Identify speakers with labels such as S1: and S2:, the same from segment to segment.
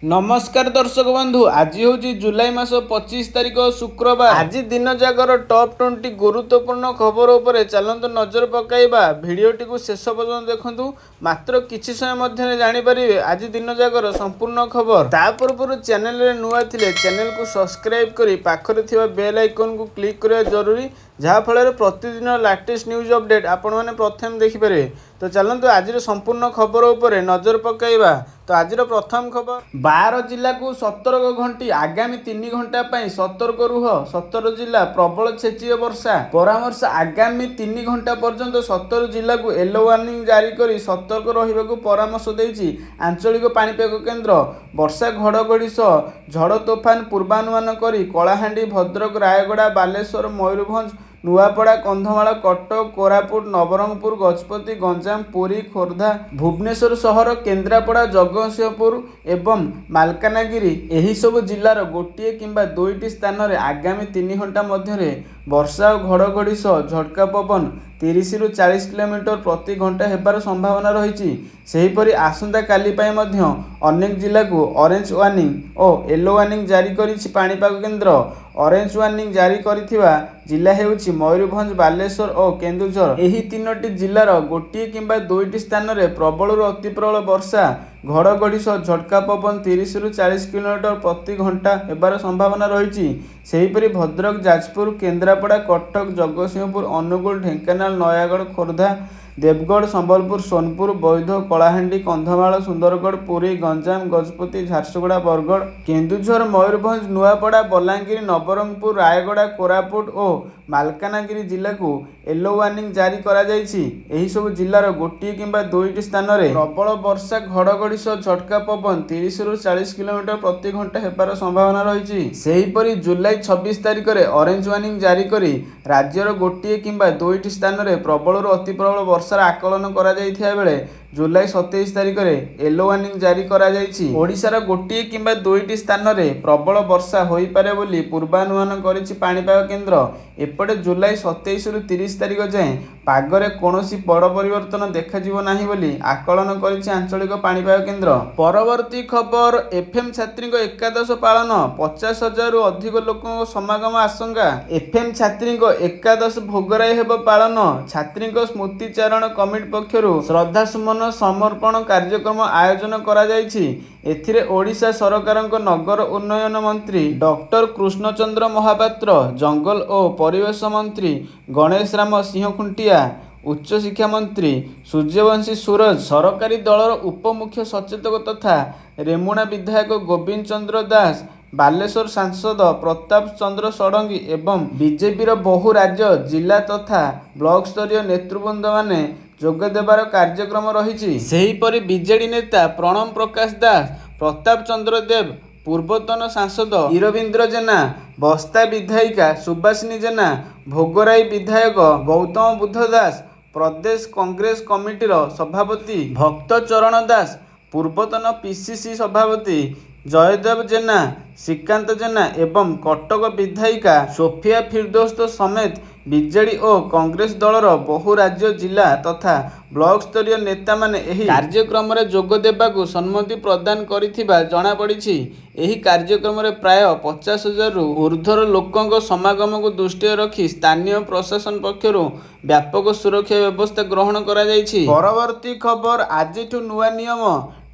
S1: नमस्कार दर्शक बंधु, आज हूँ जुलाई मास 25 तारिख शुक्रवार। आज दिन जागर टॉप 20 गुरुत्वपूर्ण खबर उपरे चलतु नजर पकाइबा। भिडियोटी को शेष पर्यंत देखंतु, मात्र किछि समय मध्य जानिपारे आज दिन जागर संपूर्ण खबर। ता पूर्व चैनल रे नुआ थिले चैनल को सब्सक्राइब करी पाखरे थिबा बेल आइकन को क्लिक करिया जरूरी, जहाँ फल प्रतिदिन लेटेस्ट न्यूज अपडेट आपण मैंने प्रथम देखिपारे। तो चलतु आज संपूर्ण खबर उपरे नजर पकाइबा। तो आज प्रथम खबर, 12 जिला को सतर्क घंटी, आगामी 3 घंटा सतर्क रुह। 17 जिला प्रबल छेचिए वर्षा परामर्श। आगामी 3 घंटा पर्यंत 17 जिला को येलो वार्निंग जारी कर सतर्क रहिबाकु परामर्श देइछि आंचलिक पाणीपाग केन्द्र। वर्षा घड़घड़ी सह झड़ तोफान पूर्वानुमान करी कलाहांडी, भद्रक, रायगड़ा, बालेश्वर, मयूरभंज, नुआपड़ा, कंधमाल, कटक, कोरापुट, नवरंगपुर, गजपति, गंजाम, पुरी, खोर्धा, भुवनेश्वर सहर, केन्द्रापड़ा, जगतसिंहपुर एवं मालकानगिरी एही सब जिलार गोटे किंबा दुईटी स्थान में आगामी 3 घंटा मध्य वर्षा और घड़घड़ी सह झटका पवन 30 ରୁ 40 किलोमीटर प्रति घंटा हेबार संभावना रही। सेहीपरि आसंता काली पई मध्य अनेक जिला को ऑरेंज वार्निंग और येलो वार्निंग जारी करिछि पाणीपाग केन्द्र। ऑरेंज वार्निंग जारी करिथिबा जिला हेउछि मयूरभंज, बालेश्वर और केन्दुझर। एही तीनोटी जिलार गोटे किंबा दुईटी स्थान में प्रबल अति प्रबल वर्षा घड़घड़ी सह झटका पवन 30 ରୁ 40 किलोमीटर प्रति घंटा हेबार संभावना रही। सेहीपरि भद्रक, जाजपुर, केन्द्रापड़ा, कटक, जगतसिंहपुर, अनुगुल, ढेंकानाल, नयागढ़, खोर्धा, देवगढ़, संबलपुर, सोनपुर, बैध, कलाहांडी, कंधमाल, सुंदरगढ़, पुरी, गंजाम, गजपति, झारसुगुड़ा, बरगढ़, केन्दुझर, मयूरभंज, नुआपड़ा, बलांगीर, नवरंगपुर, रायगड़ा, कोरापुट और मालकानगिरी जिला को येलो वार्निंग जारी करा जायछि। एही सब जिलार गोटे किंबा दुईटी स्थान में प्रबल वर्षा घड़घड़ी सह झटका पवन 30 ରୁ 40 किलोमीटर प्रति घंटा हेबार संभावना रही। सेहीपरि जुलाई 26 तारिख में ऑरेंज वार्निंग जारी करी राज्यर गोटे किंबा दुईटी स्थान में प्रबल अति प्रबल वर्षार आकलन करा जायथिया बेले जुलाई 27 तारिख में येलो वार्निंग जारी करा जायछि। ओडिशार गोटे किंबा दुईटी स्थान में प्रबल वर्षा होई पारे बोली पूर्वानुमान करिछि पाणीपाग केन्द्र। एपटे जुलाई 27 ରୁ 30 तारिख जाए पागरे कोनोसी बड़ परिवर्तन देखाजिबो नाही बोली आकलन करिछि आंचलिक पाणीपाग केन्द्र। परवर्ती खबर, एफएम छात्री एकादश पालन 50,000 रु अधिक लोकों समागम आशंका। एफएम छात्री एकादश भोगराई हेब पालन। छात्री स्मृतिचारण कमिटी पक्षरु श्रद्धा सुमन समर्पण कार्यक्रम आयोजन करा जायछि। एथिरे ओडिशा सरकारक नगर उन्नयन मंत्री डॉक्टर कृष्णचंद्र महापात्र, जंगल और परिवेश मंत्री गणेश राम सिंहखुंटिया, उच्च शिक्षा मंत्री सूर्यवंशी सूरज, सरकारी दलर उपमुख्य सचेतक तथा रेमुणा विधायक गोविंद चंद्र दास, बालेश्वर सांसद प्रताप चंद्र षडंगी एवं बीजेपी बहु राज्य, जिला तथा ब्लॉक स्तरीय नेतृवृंद माने जोग देवार कार्यक्रम रही। सेहीपरि बीजेडी नेता प्रणव प्रकाश दास, प्रताप चंद्र देव, पूर्वतन सांसद इरविंद्र जेना, बस्ता विधायिका सुभाषिनी जेना, भोगराई विधायक गौतम बुद्ध दास, प्रदेश कांग्रेस कमिटीर सभापति भक्त चरण दास, पूर्वतन पीसीसी सभापति जयदेव जेना, श्रीकांत जेना एवं कटक विधायिका सोफिया फिरदौस समेत बीजेडी और कांग्रेस दलर बहु राज्य, जिला तथा ब्लॉक स्तरीय नेता माने एही कार्यक्रम रे जोग देबाकू सम्मति प्रदान करिथिबा जणा पड़िछि। एही कार्यक्रम रे प्राय 50,000 रु ऊर्ध्वर लोकंक समागम को दृष्टि रखी स्थानीय प्रशासन पक्षरु व्यापक सुरक्षा व्यवस्था ग्रहण करा जायछि। परवर्ती खबर, आजिठु नुआ नियम,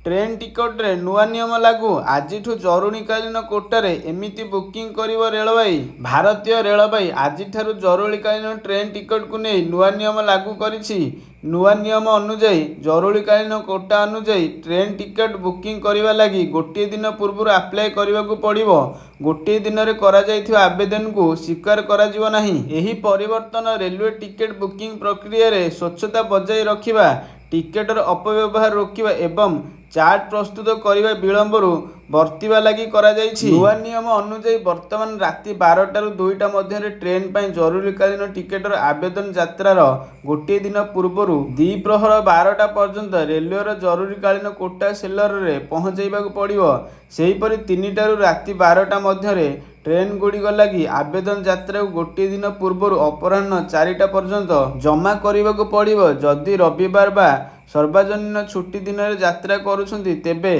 S1: ट्रेन टिकट रे नुआ नियम लागू। आजिठु जरूरीकालीन कोटारे एमिति बुकिंग करिवो रेलवाई। भारतीय रेलवाई आजिठारु जरूरीकालीन ट्रेन टिकट को नहीं नुआ नियम लागू करिछि। नुआ नियम अनुजाई जरूरीकालीन कोटा अनुजाई ट्रेन टिकट बुकिंग करिवा लागि गोटे दिन पूर्व अप्लाई करिवाकू पड़िबो। गोटे दिन रे करा जायथिबा आवेदन को स्वीकार करा जिवो नाही। एही परिवर्तन रेलवे टिकट बुकिंग प्रक्रिया रे स्वच्छता बजाय रखिबा, टिकेटर अपव्यवहार रोकिबा एवं चार्ट प्रस्तुत करने विलंबरू बर्तिवा लगी करा जायछि। नुआ नियम अनुसार वर्तमान राति 12टा ରୁ 2टा मध्य ट्रेन पर जरूरीकालीन टिकेटर आवेदन यात्रार गोटे दिन पूर्वर द्विप्रहर 12टा पर्यंत रेलवे जरूरीकालीन कोटा सेलर रे पहुंचाइबाकू पड़िबो। सेहीपरि 3टा ରୁ राति 12टा मध्य ट्रेन गुड़िक लगी आवेदन यात्रा को गोटे दिन पूर्वर अपराह्न 4टा पर्यंत जमा करने को पड़िबो। जदि रविवार बा ସାର୍ବଜନୀନ ଛୁଟି ଦିନରେ ଯାତ୍ରା କରୁଛନ୍ତି ତେବେ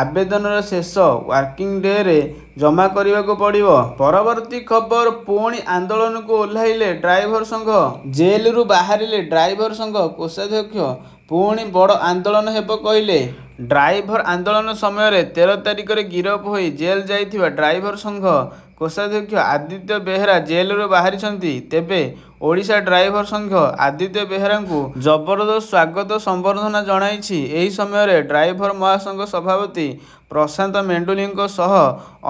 S1: ଆବେଦନର ଶେଷ ୱାର୍କିଂ ଡେରେ ଜମା କରିବାକୁ ପଡ଼ିବ। ପରବର୍ତ୍ତୀ ଖବର, ପୁଣି ଆନ୍ଦୋଳନକୁ ଓହ୍ଲାଇଲେ ଡ୍ରାଇଭର ସଂଘ। ଜେଲରୁ ବାହାରିଲେ ଡ୍ରାଇଭର ସଂଘ କୋଷାଧ୍ୟକ୍ଷ, ପୁଣି ବଡ଼ ଆନ୍ଦୋଳନ ହେବ କହିଲେ। ଡ୍ରାଇଭର ଆନ୍ଦୋଳନ ସମୟରେ 13 ତାରିଖରେ ଗିରଫ ହୋଇ ଜେଲ୍ ଯାଇଥିବା ଡ୍ରାଇଭର ସଂଘ କୋଷାଧ୍ୟକ୍ଷ ଆଦିତ୍ୟ ବେହେରା ଜେଲରୁ ବାହାରିଛନ୍ତି। ତେବେ ଓଡ଼ିଶା ଡ୍ରାଇଭର ସଂଘ ଆଦିତ୍ୟ ବେହେରାଙ୍କୁ ଜବରଦସ୍ତ ସ୍ୱାଗତ ସମ୍ବର୍ଦ୍ଧନା ଜଣାଇଛି। ଏହି ସମୟରେ ଡ୍ରାଇଭର ମହାସଂଘ ସଭାପତି ପ୍ରଶାନ୍ତ ମେଣ୍ଡୁଲିଙ୍କ ସହ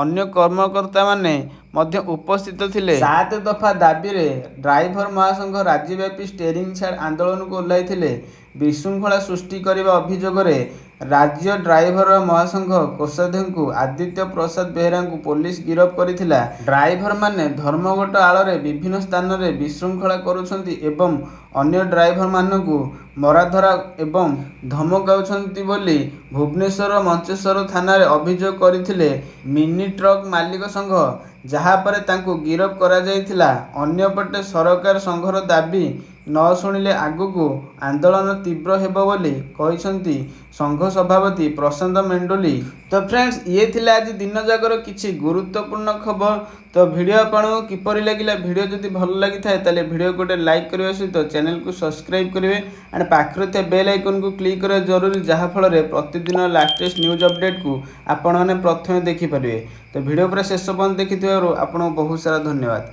S1: ଅନ୍ୟ କର୍ମକର୍ତ୍ତାମାନେ ମଧ୍ୟ ଉପସ୍ଥିତ ଥିଲେ। 7 ଦଫା ଦାବିରେ ଡ୍ରାଇଭର ମହାସଂଘ ରାଜ୍ୟବ୍ୟାପୀ ଷ୍ଟେରିଂ ଛାଡ଼ ଆନ୍ଦୋଳନକୁ ଓହ୍ଲାଇଥିଲେ। ବିଶୃଙ୍ଖଳା ସୃଷ୍ଟି କରିବା ଅଭିଯୋଗରେ ରାଜ୍ୟ ଡ୍ରାଇଭର ମହାସଂଘ କୋଷାଧ୍ୟକ୍ଷ ଆଦିତ୍ୟ ପ୍ରସାଦ ବେହେରାଙ୍କୁ ପୋଲିସ ଗିରଫ କରିଥିଲା। ଡ୍ରାଇଭରମାନେ ଧର୍ମଘଟ ଆଳରେ ବିଭିନ୍ନ ସ୍ଥାନରେ ବିଶୃଙ୍ଖଳା କରୁଛନ୍ତି ଏବଂ ଅନ୍ୟ ଡ୍ରାଇଭରମାନଙ୍କୁ ମରାଧରା ଏବଂ ଧମକାଉଛନ୍ତି ବୋଲି ଭୁବନେଶ୍ୱର ମଞ୍ଚେଶ୍ୱର ଥାନାରେ ଅଭିଯୋଗ କରିଥିଲେ ମିନି ଟ୍ରକ୍ ମାଲିକ ସଂଘ, ଯାହାପରେ ତାଙ୍କୁ ଗିରଫ କରାଯାଇଥିଲା। ଅନ୍ୟପଟେ ସରକାର ସଂଘର ଦାବି ନ ଶୁଣିଲେ ଆଗକୁ ଆନ୍ଦୋଳନ ତୀବ୍ର ହେବ ବୋଲି କହିଛନ୍ତି ସଂଘ ସଭାପତି ପ୍ରଶାନ୍ତ ମେଣ୍ଡୁଲି। ତ ଫ୍ରେଣ୍ଡସ୍, ଇଏ ଥିଲା ଆଜି ଦିନ ଯାକର କିଛି ଗୁରୁତ୍ୱପୂର୍ଣ୍ଣ ଖବର। ତ ଭିଡ଼ିଓ ଆପଣଙ୍କୁ କିପରି ଲାଗିଲା? ଭିଡ଼ିଓ ଯଦି ଭଲ ଲାଗିଥାଏ ତାହେଲେ ଭିଡ଼ିଓକୁ ଗୋଟେ ଲାଇକ୍ କରିବା ସହିତ ଚ୍ୟାନେଲକୁ ସବସ୍କ୍ରାଇବ୍ କରିବେ ଆଣ୍ଡ ପାଖରେ ଥିବା ବେଲ୍ ଆଇକନକୁ କ୍ଲିକ୍ କରିବା ଜରୁରୀ, ଯାହାଫଳରେ ପ୍ରତିଦିନ ଲାଟେଷ୍ଟ ନ୍ୟୁଜ୍ ଅପଡ଼େଟ୍କୁ ଆପଣମାନେ ପ୍ରଥମେ ଦେଖିପାରିବେ। ତ ଭିଡ଼ିଓ ପୁରା ଶେଷ ପର୍ଯ୍ୟନ୍ତ ଦେଖିଥିବାରୁ ଆପଣଙ୍କୁ ବହୁତ ସାରା ଧନ୍ୟବାଦ।